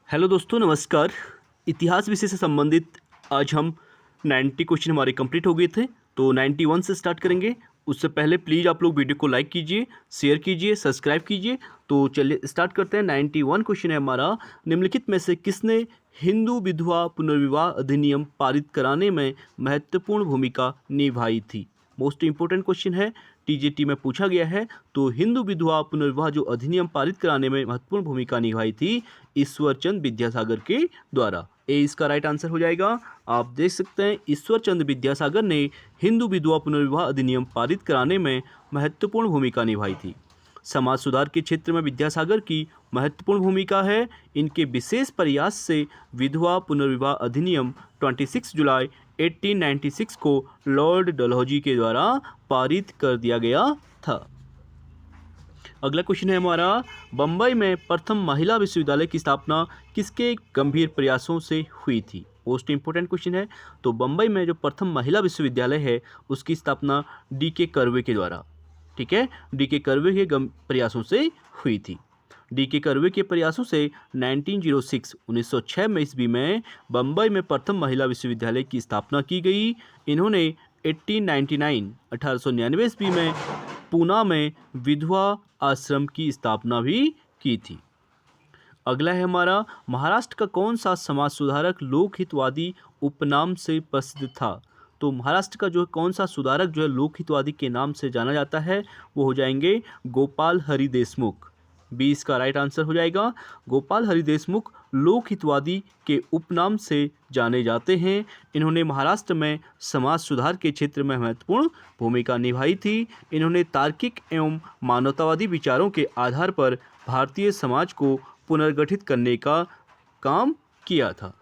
Hello दोस्तों, नमस्कार। इतिहास विषय से संबंधित आज हम 90 क्वेश्चन हमारे कंप्लीट हो गए थे, तो 91 से स्टार्ट करेंगे। उससे पहले प्लीज़ आप लोग वीडियो को लाइक कीजिए, शेयर कीजिए, सब्सक्राइब कीजिए। तो चलिए स्टार्ट करते हैं। 91 क्वेश्चन है हमारा, निम्नलिखित में से किसने हिंदू विधवा पुनर्विवाह अधिनियम पारित कराने में महत्वपूर्ण भूमिका निभाई थी। मोस्ट इंपॉर्टेंट क्वेश्चन है, टीजीटी में पूछा गया है। तो हिंदू विधवा पुनर्विवाह जो अधिनियम पारित कराने में महत्वपूर्ण भूमिका निभाई थी ईश्वर चंद विद्यासागर के द्वारा। ए इसका राइट आंसर हो जाएगा। आप देख सकते हैं ईश्वर चंद विद्यासागर ने हिंदू विधवा पुनर्विवाह अधिनियम पारित कराने में महत्वपूर्ण भूमिका निभाई थी। समाज सुधार के क्षेत्र में विद्यासागर की महत्वपूर्ण भूमिका है। इनके विशेष प्रयास से विधवा पुनर्विवाह अधिनियम 26 जुलाई 1896 को लॉर्ड डलहौजी के द्वारा पारित कर दिया गया था। अगला क्वेश्चन है हमारा, बम्बई में प्रथम महिला विश्वविद्यालय की स्थापना किसके गंभीर प्रयासों से हुई थी। मोस्ट इंपोर्टेंट क्वेश्चन है। तो बम्बई में जो प्रथम महिला विश्वविद्यालय है उसकी स्थापना डी.के. कर्वे के द्वारा, ठीक है, डी.के. कर्वे के प्रयासों से हुई थी। डी.के. कर्वे के प्रयासों से 1906 में ईस्वी में बम्बई में प्रथम महिला विश्वविद्यालय की स्थापना की गई। इन्होंने 1899 ईस्वी में पूना में विधवा आश्रम की स्थापना भी की थी। अगला है हमारा, महाराष्ट्र का कौन सा समाज सुधारक लोकहितवादी उपनाम से प्रसिद्ध था। तो महाराष्ट्र का जो कौन सा सुधारक जो है लोकहितवादी के नाम से जाना जाता है वो हो जाएंगे गोपाल हरि देशमुख। बी इसका राइट आंसर हो जाएगा। गोपाल हरि देशमुख लोकहितवादी के उपनाम से जाने जाते हैं। इन्होंने महाराष्ट्र में समाज सुधार के क्षेत्र में महत्वपूर्ण भूमिका निभाई थी। इन्होंने तार्किक एवं मानवतावादी विचारों के आधार पर भारतीय समाज को पुनर्गठित करने का काम किया था।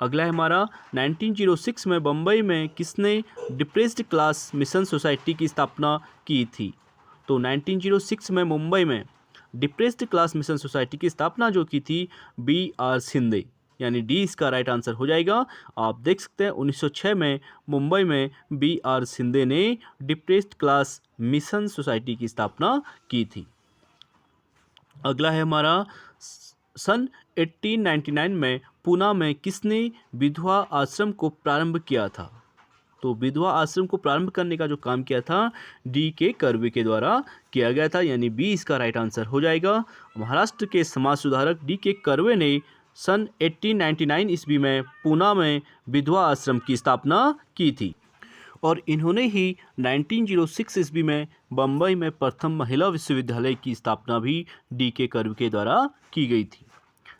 अगला है हमारा, 1906 में बम्बई में किसने डिप्रेस्ड क्लास मिशन सोसाइटी की स्थापना की थी। तो 1906 में मुंबई में डिप्रेस्ड क्लास मिशन सोसाइटी की स्थापना जो की थी B.R. शिंदे, यानी डी इसका राइट आंसर हो जाएगा। आप देख सकते हैं 1906 में मुंबई में B.R. शिंदे ने डिप्रेस्ड क्लास मिशन सोसाइटी की स्थापना की थी। अगला है हमारा, सन 1899 में पूना में किसने विधवा आश्रम को प्रारंभ किया था। तो विधवा आश्रम को प्रारंभ करने का जो काम किया था डी.के. कर्वे के द्वारा किया गया था, यानी बी इसका राइट आंसर हो जाएगा। महाराष्ट्र के समाज सुधारक डी.के. कर्वे ने सन 1899 ईस्वी में पूना में विधवा आश्रम की स्थापना की थी और इन्होंने ही 1906 ईस्वी में बम्बई में प्रथम महिला विश्वविद्यालय की स्थापना भी डी.के. कर्वे के द्वारा की गई थी।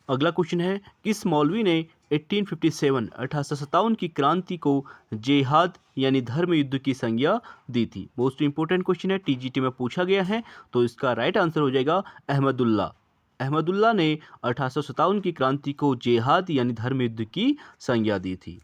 अगला क्वेश्चन है, किस मौलवी ने 1857 की क्रांति को जेहाद यानी धर्म युद्ध की संज्ञा दी थी। मोस्ट इंपोर्टेंट क्वेश्चन है, टीजीटी में पूछा गया है। तो इसका राइट आंसर हो जाएगा अहमदुल्ला। अहमदुल्ला ने 1857 की क्रांति को जेहाद यानी धर्म युद्ध की संज्ञा दी थी।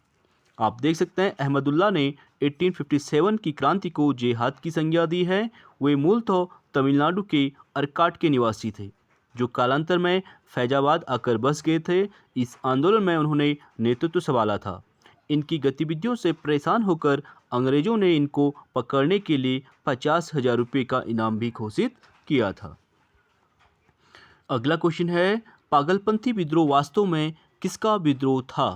आप देख सकते हैं अहमदुल्ला ने 1857 की क्रांति को जेहाद की संज्ञा दी है। वे मूलतः तमिलनाडु के अरकाट के निवासी थे जो कालांतर में फैजाबाद आकर बस गए थे। इस आंदोलन में उन्होंने नेतृत्व संभाला था। इनकी गतिविधियों से परेशान होकर अंग्रेजों ने इनको पकड़ने के लिए 50,000 रुपये का इनाम भी घोषित किया था। अगला क्वेश्चन है, पागलपंथी विद्रोह वास्तव में किसका विद्रोह था।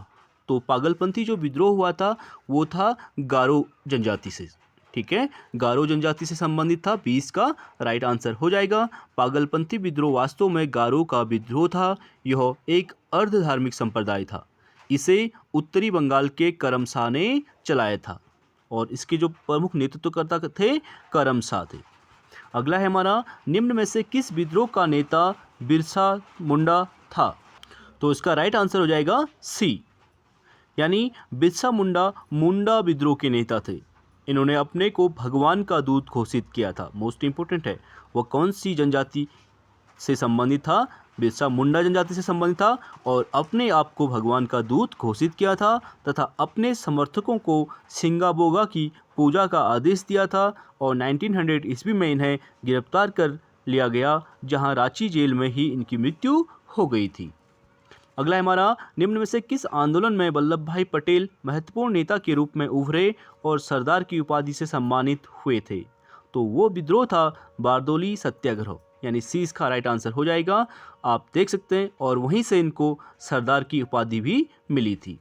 तो पागलपंथी जो विद्रोह हुआ था वो था गारो जनजाति से, ठीक है, गारो जनजाति से संबंधित था। 20 का राइट आंसर हो जाएगा। पागलपंथी विद्रोह वास्तव में गारो का विद्रोह था। यह एक अर्ध धार्मिक संप्रदाय था। इसे उत्तरी बंगाल के करमशाह ने चलाया था और इसके जो प्रमुख नेतृत्वकर्ता थे करमशाह थे। अगला है हमारा, निम्न में से किस विद्रोह का नेता बिरसा मुंडा था। तो इसका राइट आंसर हो जाएगा सी, यानी बिरसा मुंडा मुंडा विद्रोह के नेता थे। इन्होंने अपने को भगवान का दूत घोषित किया था। मोस्ट इंपोर्टेंट है, वह कौन सी जनजाति से संबंधित था। बिरसा मुंडा जनजाति से संबंधित था और अपने आप को भगवान का दूत घोषित किया था तथा अपने समर्थकों को सिंगाबोगा की पूजा का आदेश दिया था और 1900 ईस्वी में इन्हें गिरफ्तार कर लिया गया जहां रांची जेल में ही इनकी मृत्यु हो गई थी। अगला हमारा, निम्न में से किस आंदोलन में वल्लभ भाई पटेल महत्वपूर्ण नेता के रूप में उभरे और सरदार की उपाधि से सम्मानित हुए थे। तो वो विद्रोह था बारदोली सत्याग्रह। यानी सी इसका राइट आंसर हो जाएगा। आप देख सकते हैं, और वहीं से इनको सरदार की उपाधि भी मिली थी।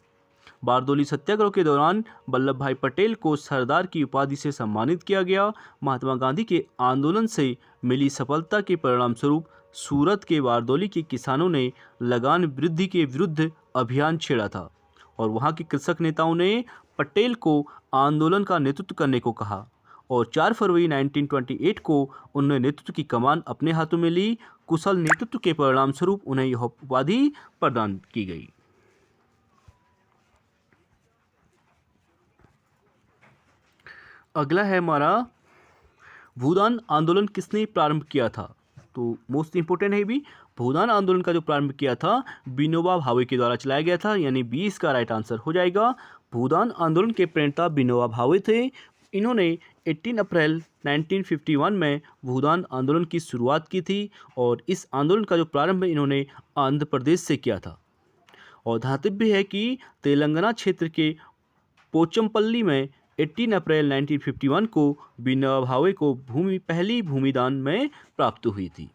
बारदोली सत्याग्रह के दौरान वल्लभ भाई पटेल को सरदार की उपाधि से सम्मानित किया गया। महात्मा गांधी के आंदोलन से मिली सफलता के परिणाम स्वरूप सूरत के बारदोली के किसानों ने लगान वृद्धि के विरुद्ध अभियान छेड़ा था, और वहां के कृषक नेताओं ने पटेल को आंदोलन का नेतृत्व करने को कहा, और 4 फरवरी 1928 को उन्होंने नेतृत्व की कमान अपने हाथों में ली। कुशल नेतृत्व के परिणाम स्वरूप उन्हें यह उपाधि प्रदान की गई। अगला है हमारा, भूदान आंदोलन किसने प्रारंभ किया था? तो मोस्ट इंपोर्टेंट है भी, भूदान आंदोलन का जो प्रारंभ किया था विनोबा भावे के द्वारा चलाया गया था, यानी 20 का राइट आंसर हो जाएगा। भूदान आंदोलन के प्रणेता विनोबा भावे थे। इन्होंने 18 अप्रैल 1951 में भूदान आंदोलन की शुरुआत की थी, और इस आंदोलन का जो प्रारंभ इन्होंने आंध्र प्रदेश से किया था। और ध्यातव्य है कि तेलंगाना क्षेत्र के पोचमपल्ली में 18 अप्रैल 1951 को विनोबा भावे को पहली भूमिदान में प्राप्त हुई थी।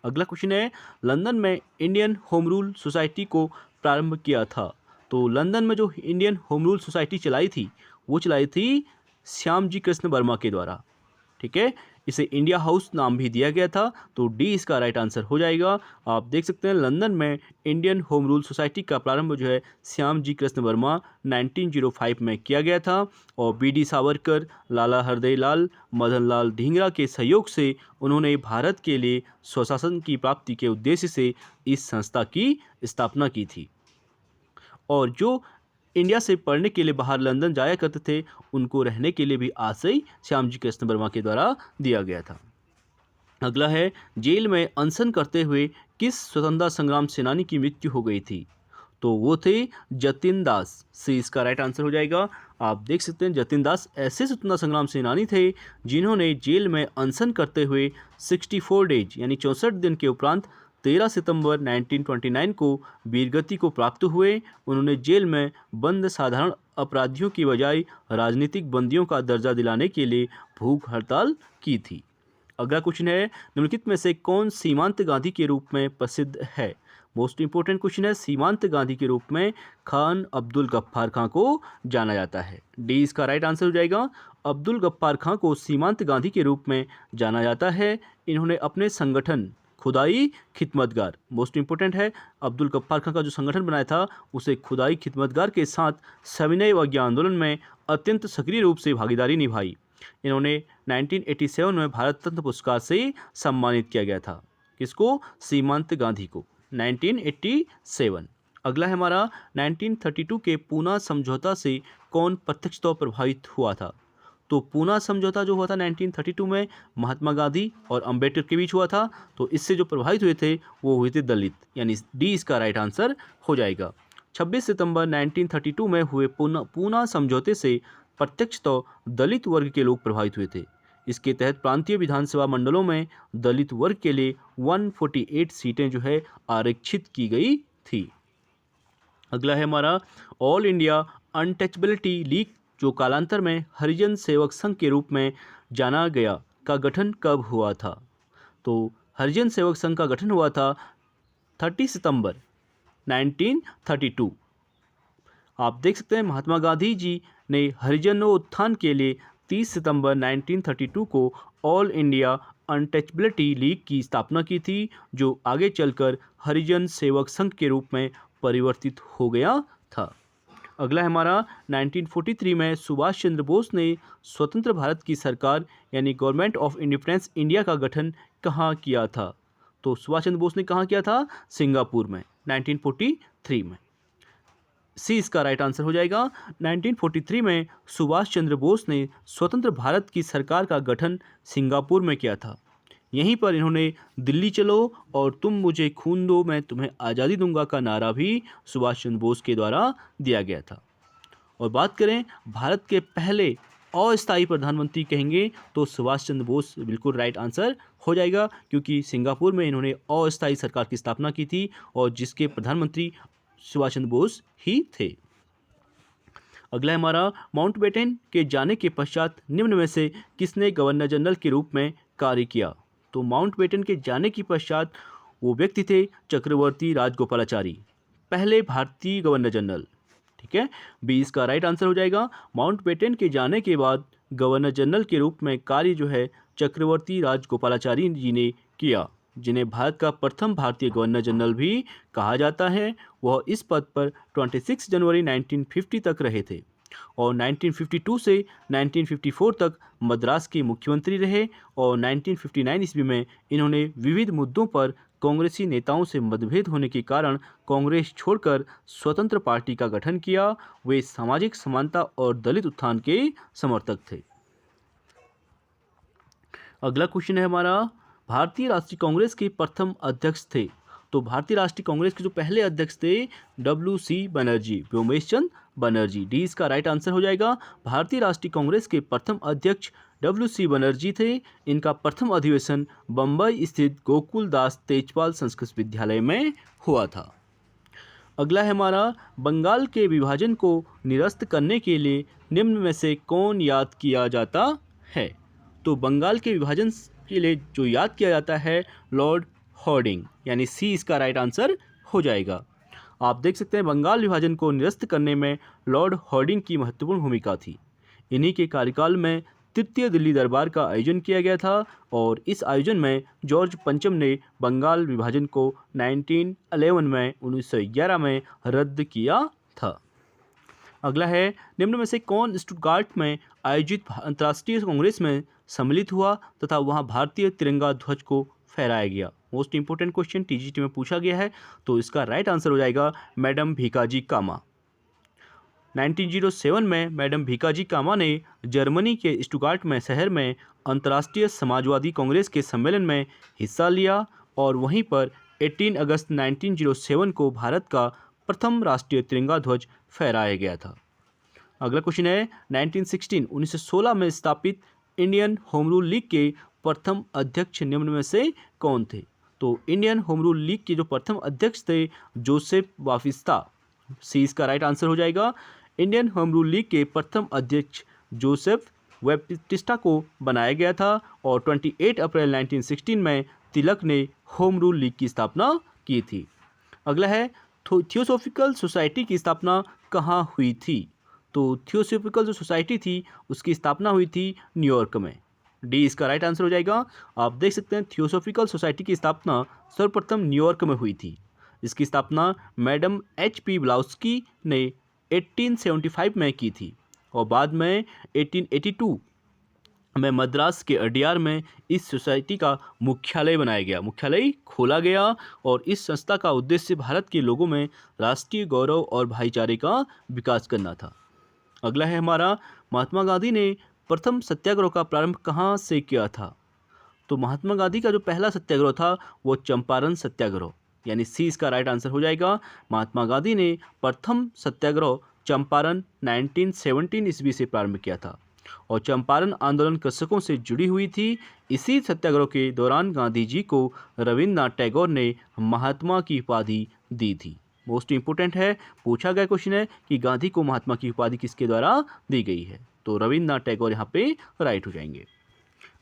अगला क्वेश्चन है, लंदन में इंडियन होम रूल सोसाइटी को प्रारंभ किया था। तो लंदन में जो इंडियन होम रूल सोसाइटी चलाई थी, वो चलाई थी श्यामजी कृष्ण वर्मा के द्वारा। ठीक है, इसे इंडिया हाउस नाम भी दिया गया था, तो डी इसका राइट आंसर हो जाएगा। आप देख सकते हैं लंदन में इंडियन होम रूल सोसाइटी का प्रारंभ जो है श्यामजी कृष्ण वर्मा 1905 में किया गया था, और बी.डी. सावरकर, लाला हरदयाल, मदन लाल ढींगरा के सहयोग से उन्होंने भारत के लिए स्वशासन की प्राप्ति के उद्देश्य से इस संस्था की स्थापना की थी। और जो इंडिया से पढ़ने के लिए बाहर लंदन जाया करते थे, उनको रहने के लिए भी आश्रय श्यामजी कृष्ण वर्मा के द्वारा दिया गया था। अगला है, जेल में अनशन करते हुए किस स्वतंत्रता संग्राम सेनानी की मृत्यु हो गई थी? तो वो थे जतिन दास। सी इसका राइट आंसर हो जाएगा। आप देख सकते हैं जतिन दास ऐसे स्वतंत्रता संग्राम सेनानी थे जिन्होंने जेल में अनशन करते हुए 64 डेज यानी 64 दिन के उपरांत 13 सितंबर 1929 को वीरगति को प्राप्त हुए। उन्होंने जेल में बंद साधारण अपराधियों की बजाय राजनीतिक बंदियों का दर्जा दिलाने के लिए भूख हड़ताल की थी। अगला क्वेश्चन है, निम्नलिखित में से कौन सीमांत गांधी के रूप में प्रसिद्ध है? मोस्ट इंपोर्टेंट क्वेश्चन है। सीमांत गांधी के रूप में खान अब्दुल गफ्फार खां को जाना जाता है। डी इसका राइट आंसर हो जाएगा। अब्दुल गफ्फार खां को सीमांत गांधी के रूप में जाना जाता है। इन्होंने अपने संगठन खुदाई खिदमतगार, मोस्ट इंपोर्टेंट है, अब्दुल गफ्फार खां का जो संगठन बनाया था उसे खुदाई खिदमतगार के साथ सविनय अवज्ञा आंदोलन में अत्यंत सक्रिय रूप से भागीदारी निभाई। इन्होंने 1987 में भारत रत्न पुरस्कार से सम्मानित किया गया था। किसको? सीमांत गांधी को, 1987। अगला है हमारा, 1932 के पूना समझौता से कौन प्रत्यक्ष तौर पर प्रभावित हुआ था? तो पूना समझौता जो हुआ था 1932 में महात्मा गांधी और अंबेडकर के बीच हुआ था, तो इससे जो प्रभावित हुए थे वो हुए थे दलित, यानी डी इसका राइट आंसर हो जाएगा। 26 सितंबर 1932 में हुए पूना समझौते से प्रत्यक्ष तो दलित वर्ग के लोग प्रभावित हुए थे। इसके तहत प्रांतीय विधानसभा मंडलों में दलित वर्ग के लिए 148 सीटें जो है आरक्षित की गई थी। अगला है हमारा, ऑल इंडिया अनटचबिलिटी लीग जो कालांतर में हरिजन सेवक संघ के रूप में जाना गया का गठन कब हुआ था? तो हरिजन सेवक संघ का गठन हुआ था 30 सितंबर 1932। आप देख सकते हैं महात्मा गांधी जी ने हरिजनोत्थान के लिए 30 सितंबर 1932 को ऑल इंडिया अनटचबिलिटी लीग की स्थापना की थी, जो आगे चलकर हरिजन सेवक संघ के रूप में परिवर्तित हो गया था। अगला है हमारा, 1943 में सुभाष चंद्र बोस ने स्वतंत्र भारत की सरकार यानी गवर्नमेंट ऑफ इंडिपेंडेंस इंडिया का गठन कहाँ किया था? तो सुभाष चंद्र बोस ने कहाँ किया था? सिंगापुर में, 1943 में। सी इसका राइट आंसर हो जाएगा। 1943 में सुभाष चंद्र बोस ने स्वतंत्र भारत की सरकार का गठन सिंगापुर में किया था। यहीं पर इन्होंने दिल्ली चलो और तुम मुझे खून दो मैं तुम्हें आज़ादी दूंगा का नारा भी सुभाष चंद्र बोस के द्वारा दिया गया था। और बात करें भारत के पहले अस्थायी प्रधानमंत्री कहेंगे तो सुभाष चंद्र बोस बिल्कुल राइट आंसर हो जाएगा, क्योंकि सिंगापुर में इन्होंने अस्थायी सरकार की स्थापना की थी और जिसके प्रधानमंत्री सुभाष चंद्र बोस ही थे। अगला है हमारा, माउंटबेटन के जाने के पश्चात निम्न में से किसने गवर्नर जनरल के रूप में कार्य किया? तो माउंटबेटन के जाने के पश्चात वो व्यक्ति थे चक्रवर्ती राजगोपालाचारी, पहले भारतीय गवर्नर जनरल। ठीक है, बी इसका राइट आंसर हो जाएगा। माउंटबेटन के जाने के बाद गवर्नर जनरल के रूप में कार्य जो है चक्रवर्ती राजगोपालाचारी जी ने किया, जिन्हें भारत का प्रथम भारतीय गवर्नर जनरल भी कहा जाता है। वह इस पद पर 26 जनवरी 1950 तक रहे थे और 1952 से 1954 तक मद्रास के मुख्यमंत्री रहे और 1959 ईस्वी में इन्होंने विविध मुद्दों पर कांग्रेसी नेताओं से मतभेद होने के कारण कांग्रेस छोड़कर स्वतंत्र पार्टी का गठन किया। वे सामाजिक समानता और दलित उत्थान के समर्थक थे। अगला क्वेश्चन है हमारा, भारतीय राष्ट्रीय कांग्रेस के प्रथम अध्यक्ष थे। तो भारतीय राष्ट्रीय कांग्रेस के जो पहले अध्यक्ष थे WC बनर्जी, व्योमेश चंद्र बनर्जी। डी इसका राइट आंसर हो जाएगा। भारतीय राष्ट्रीय कांग्रेस के प्रथम अध्यक्ष WC बनर्जी थे। इनका प्रथम अधिवेशन बम्बई स्थित गोकुल दास तेजपाल संस्कृत विद्यालय में हुआ था। अगला है हमारा, बंगाल के विभाजन को निरस्त करने के लिए निम्न में से कौन याद किया जाता है। तो बंगाल के विभाजन के लिए जो याद किया जाता है लॉर्ड हॉर्डिंग, यानी सी इसका राइट आंसर हो जाएगा। आप देख सकते हैं बंगाल विभाजन को निरस्त करने में लॉर्ड हॉर्डिंग की महत्वपूर्ण भूमिका थी। इन्हीं के कार्यकाल में तृतीय दिल्ली दरबार का आयोजन किया गया था और इस आयोजन में जॉर्ज पंचम ने बंगाल विभाजन को 1911 में रद्द किया था। अगला है, निम्न में से कौन स्टुटगार्ट में आयोजित अंतर्राष्ट्रीय कांग्रेस में सम्मिलित हुआ तथा वहां भारतीय तिरंगा ध्वज को फहराया गया। मोस्ट इंपोर्टेंट क्वेश्चन TGT में पूछा गया है, तो इसका राइट आंसर हो जाएगा मैडम भीकाजी कामा। 1907 में मैडम भीकाजी कामा ने जर्मनी के स्टुटगार्ट में शहर में अंतर्राष्ट्रीय समाजवादी कांग्रेस के सम्मेलन में हिस्सा लिया और वहीं पर 18 अगस्त 1907 को भारत का प्रथम राष्ट्रीय तिरंगा ध्वज फहराया गया था। अगला क्वेश्चन है, 1916 में स्थापित इंडियन होम रूल लीग के प्रथम अध्यक्ष निम्न में से कौन थे। तो इंडियन होम रूल लीग के जो प्रथम अध्यक्ष थे जोसेफ बातिस्ता। सी इसका राइट आंसर हो जाएगा। इंडियन होम रूल लीग के प्रथम अध्यक्ष जोसेफ बातिस्ता को बनाया गया था और 28 अप्रैल 1916 में तिलक ने होम रूल लीग की स्थापना की थी। अगला है, थियोसॉफिकल सोसाइटी की स्थापना कहाँ हुई थी। तो थियोसॉफिकल जो सोसाइटी थी उसकी स्थापना हुई थी न्यूयॉर्क में। डी इसका राइट आंसर हो जाएगा। आप देख सकते हैं थियोसॉफिकल सोसाइटी की स्थापना सर्वप्रथम न्यूयॉर्क में हुई थी। इसकी स्थापना मैडम HP ब्लाउस्की ने 1875 में की थी और बाद में 1882 में मद्रास के अडियार में इस सोसाइटी का मुख्यालय खोला गया और इस संस्था का उद्देश्य भारत के लोगों में राष्ट्रीय गौरव और भाईचारे का विकास करना था। अगला है हमारा, महात्मा गांधी ने प्रथम सत्याग्रह का प्रारंभ कहाँ से किया था। तो महात्मा गांधी का जो पहला सत्याग्रह था वो चंपारण सत्याग्रह, यानी सी इसका राइट आंसर हो जाएगा। महात्मा गांधी ने प्रथम सत्याग्रह चंपारण 1917 ईस्वी से प्रारंभ किया था और चंपारण आंदोलन कृषकों से जुड़ी हुई थी। इसी सत्याग्रह के दौरान गांधी जी को रविन्द्रनाथ टैगोर ने महात्मा की उपाधि दी थी। मोस्ट इंपोर्टेंट है, पूछा गया क्वेश्चन है कि गांधी को महात्मा की उपाधि किसके द्वारा दी गई है। तो रविन्द्रनाथ टैगोर यहाँ पे राइट हो जाएंगे।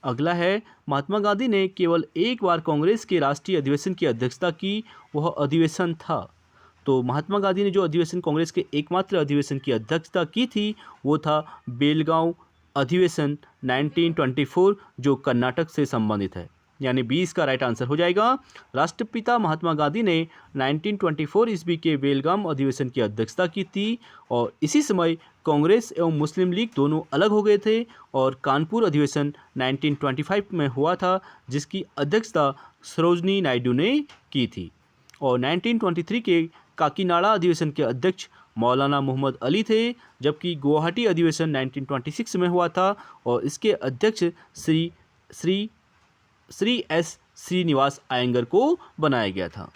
अगला है, महात्मा गांधी ने केवल एक बार कांग्रेस के राष्ट्रीय अधिवेशन की अध्यक्षता की, वह अधिवेशन था। तो महात्मा गांधी ने जो अधिवेशन कांग्रेस के एकमात्र अधिवेशन की अध्यक्षता की थी वो था बेलगांव अधिवेशन 1924 जो कर्नाटक से संबंधित है, यानी 20 का राइट आंसर हो जाएगा। राष्ट्रपिता महात्मा गांधी ने 1924 ईस्वी के बेलगाम अधिवेशन की अध्यक्षता की थी और इसी समय कांग्रेस एवं मुस्लिम लीग दोनों अलग हो गए थे और कानपुर अधिवेशन 1925 में हुआ था जिसकी अध्यक्षता सरोजनी नायडू ने की थी और 1923 के काकीनाडा अधिवेशन के अध्यक्ष मौलाना मोहम्मद अली थे, जबकि गुवाहाटी अधिवेशन 1926 में हुआ था और इसके अध्यक्ष श्री एस श्रीनिवास अयंगर को बनाया गया था।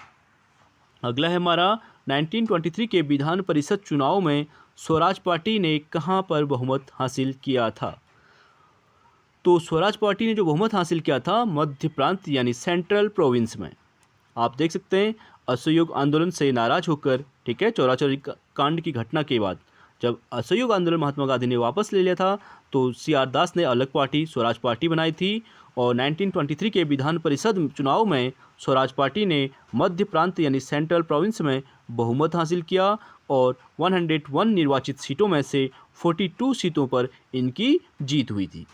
अगला है हमारा, 1923 के विधान परिषद चुनाव में स्वराज पार्टी ने कहां पर बहुमत हासिल किया था। तो स्वराज पार्टी ने जो बहुमत हासिल किया था मध्य प्रांत यानी सेंट्रल प्रोविंस में। आप देख सकते हैं असहयोग आंदोलन से नाराज होकर, ठीक है, चौराचौरी कांड की घटना के बाद जब असहयोग आंदोलन महात्मा गांधी ने वापस ले लिया था तो CR दास ने अलग पार्टी स्वराज पार्टी बनाई थी और 1923 के विधान परिषद चुनाव में स्वराज पार्टी ने मध्य प्रांत यानी सेंट्रल प्रोविंस में बहुमत हासिल किया और 101 निर्वाचित सीटों में से 42 सीटों पर इनकी जीत हुई थी।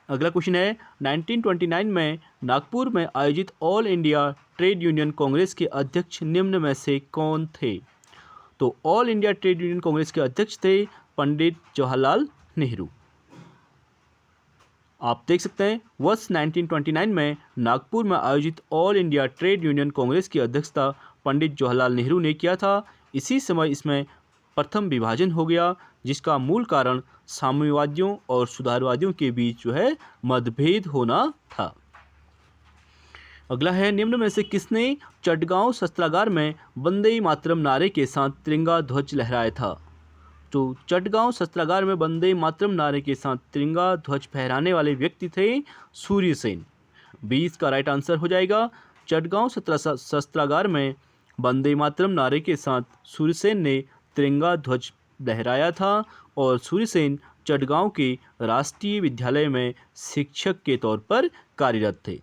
अगला क्वेश्चन है 1929 में नागपुर में आयोजित all India trade union Congress के अध्यक्ष निम्न में से कौन थे? तो all India trade union Congress के अध्यक्ष थे पंडित जवाहरलाल नेहरू। आप देख सकते हैं वर्ष 1929 में नागपुर में आयोजित all India trade union Congress की अध्यक्षता पंडित जवाहरलाल नेहरू ने किया था। इसी समय इसमें प्रथम विभाजन हो गया, जिसका मूल कारण साम्यवादियों और सुधारवादियों के बीच जो है मतभेद होना था। अगला है निम्न में से किसने चटगांव शस्त्रागार में वंदे मातरम नारे के साथ तिरंगा ध्वज लहराया था? तो चटगांव शस्त्रागार में वंदे मातरम नारे के साथ तिरंगा ध्वज फहराने वाले व्यक्ति थे सूर्यसेन। 20 का राइट आंसर हो जाएगा। चटगांव शस्त्रागार में वंदे मातरम नारे के साथ सूर्यसेन ने तिरंगा ध्वज लहराया था और सूर्यसेन चटगांव के राष्ट्रीय विद्यालय में शिक्षक के तौर पर कार्यरत थे।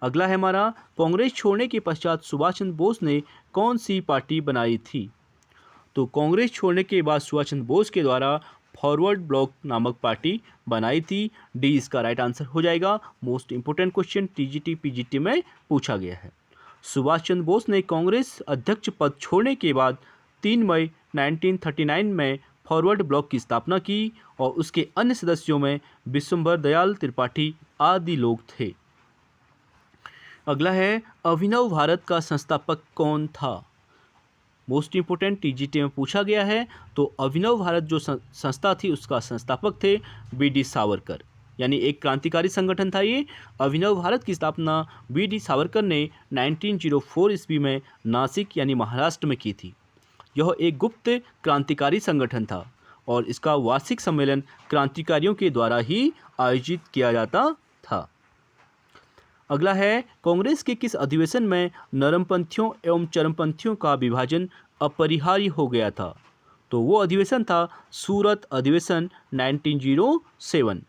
अगला है हमारा कांग्रेस छोड़ने के पश्चात सुभाष चंद्र बोस ने कौन सी पार्टी बनाई थी? तो कांग्रेस छोड़ने के बाद सुभाष चंद्र बोस के द्वारा फॉरवर्ड ब्लॉक नामक पार्टी बनाई थी। डी इसका राइट आंसर हो जाएगा। Most important question TGT PGT में पूछा गया है। सुभाष चंद्र बोस ने कांग्रेस अध्यक्ष पद छोड़ने के बाद 3 मई 1939 में फॉरवर्ड ब्लॉक की स्थापना की और उसके अन्य सदस्यों में विश्वंभर दयाल त्रिपाठी आदि लोग थे। अगला है अभिनव भारत का संस्थापक कौन था? मोस्ट इंपोर्टेंट टीजीटी में पूछा गया है। तो अभिनव भारत जो संस्था थी उसका संस्थापक थे बी.डी. सावरकर, यानी एक क्रांतिकारी संगठन था ये। अभिनव भारत की स्थापना बी.डी. सावरकर ने 1904 ईस्वी में नासिक यानी महाराष्ट्र में की थी। यह एक गुप्त क्रांतिकारी संगठन था और इसका वार्षिक सम्मेलन क्रांतिकारियों के द्वारा ही आयोजित किया जाता था। अगला है कांग्रेस के किस अधिवेशन में नरमपंथियों एवं चरमपंथियों का विभाजन अपरिहार्य हो गया था? तो वो अधिवेशन था सूरत अधिवेशन 1907।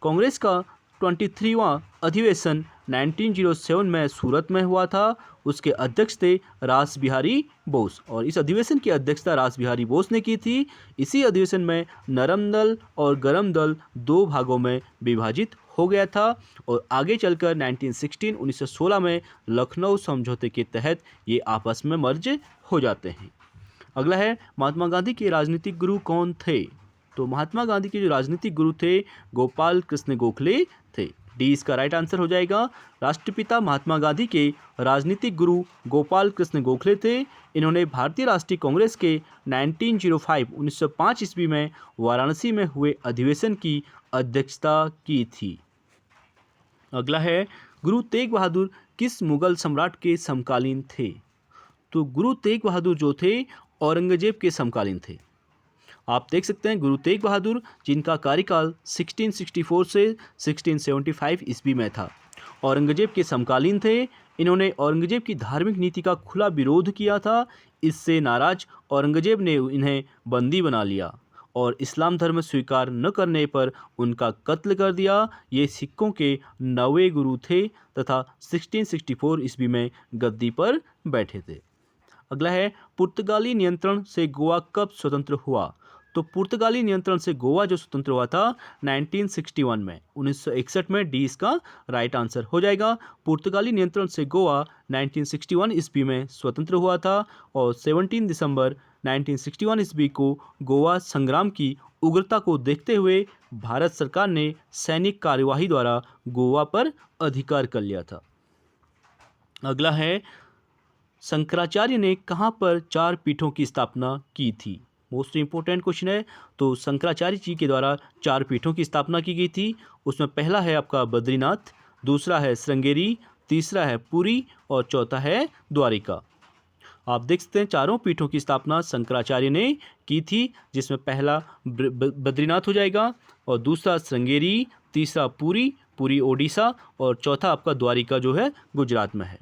कांग्रेस का 23वां अधिवेशन 1907 में सूरत में हुआ था। उसके अध्यक्ष थे रास बिहारी बोस और इस अधिवेशन की अध्यक्षता रास बिहारी बोस ने की थी। इसी अधिवेशन में नरम दल और गरम दल 2 भागों में विभाजित हो गया था और आगे चलकर 1916 में लखनऊ समझौते के तहत ये आपस में मर्ज हो जाते हैं। अगला है महात्मा गांधी के राजनीतिक गुरु कौन थे? तो महात्मा गांधी के जो राजनीतिक गुरु थे गोपाल कृष्ण गोखले थे। डी इसका राइट आंसर हो जाएगा। राष्ट्रपिता महात्मा गांधी के राजनीतिक गुरु गोपाल कृष्ण गोखले थे। इन्होंने भारतीय राष्ट्रीय कांग्रेस के 1905 ईस्वी में वाराणसी में हुए अधिवेशन की अध्यक्षता की थी। अगला है गुरु तेग बहादुर किस मुगल सम्राट के समकालीन थे? तो गुरु तेग बहादुर जो थे औरंगजेब के समकालीन थे। आप देख सकते हैं गुरु तेग बहादुर जिनका कार्यकाल 1664 से 1675 ईस्वी में था, औरंगजेब के समकालीन थे। इन्होंने औरंगजेब की धार्मिक नीति का खुला विरोध किया था। इससे नाराज औरंगजेब ने इन्हें बंदी बना लिया और इस्लाम धर्म स्वीकार न करने पर उनका कत्ल कर दिया। ये सिखों के 9वें गुरु थे तथा 1664 ईस्वी में गद्दी पर बैठे थे। अगला है पुर्तगाली नियंत्रण से गोवा कब स्वतंत्र हुआ? तो पुर्तगाली नियंत्रण से गोवा जो स्वतंत्र हुआ था 1961 में, 1961 में। डी इसका राइट आंसर हो जाएगा। पुर्तगाली नियंत्रण से गोवा 1961 ईस्वी में स्वतंत्र हुआ था और 17 दिसंबर 1961 ईस्वी को गोवा संग्राम की उग्रता को देखते हुए भारत सरकार ने सैनिक कार्यवाही द्वारा गोवा पर अधिकार कर लिया था। अगला है शंकराचार्य ने कहाँ पर 4 पीठों की स्थापना की थी? मोस्ट इंपोर्टेंट क्वेश्चन है। तो शंकराचार्य जी के द्वारा 4 पीठों की स्थापना की गई थी। उसमें पहला है आपका बद्रीनाथ, दूसरा है श्रृंगेरी, तीसरा है पुरी और चौथा है द्वारिका। आप देख सकते हैं चारों पीठों की स्थापना शंकराचार्य ने की थी, जिसमें पहला बद्रीनाथ हो जाएगा और दूसरा श्रृंगेरी, तीसरा पुरी ओडिशा और चौथा आपका द्वारिका जो है गुजरात में है।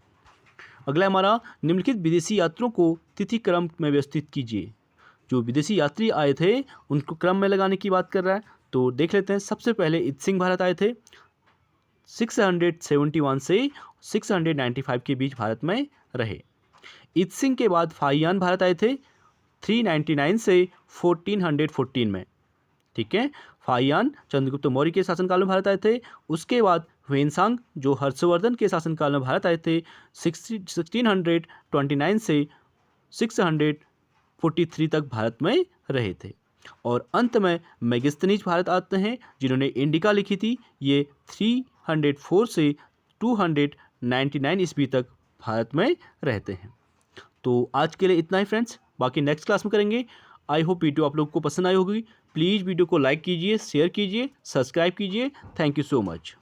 अगला हमारा निम्नलिखित विदेशी यात्रियों को तिथि क्रम में व्यवस्थित कीजिए। जो विदेशी यात्री आए थे उनको क्रम में लगाने की बात कर रहा है, तो देख लेते हैं। सबसे पहले इत सिंह भारत आए थे, 671 से 695 के बीच भारत में रहे। इत सिंह के बाद फाहियान भारत आए थे 399 से 1414 में। ठीक है, फाहियान चंद्रगुप्त मौर्य के शासनकाल में भारत आए थे। उसके बाद ह्वेनसांग जो हर्षवर्धन के शासनकाल में भारत आए थे 1629 से 643 तक भारत में रहे थे। और अंत में मेगास्थनीज भारत आते हैं जिन्होंने इंडिका लिखी थी। ये 304 से 299 ईस्वी तक भारत में रहते हैं। तो आज के लिए इतना ही फ्रेंड्स, बाकी नेक्स्ट क्लास में करेंगे। आई होप वीडियो आप लोगों को पसंद आई होगी। प्लीज़ वीडियो को लाइक कीजिए, शेयर कीजिए, सब्सक्राइब कीजिए। Thank you so much.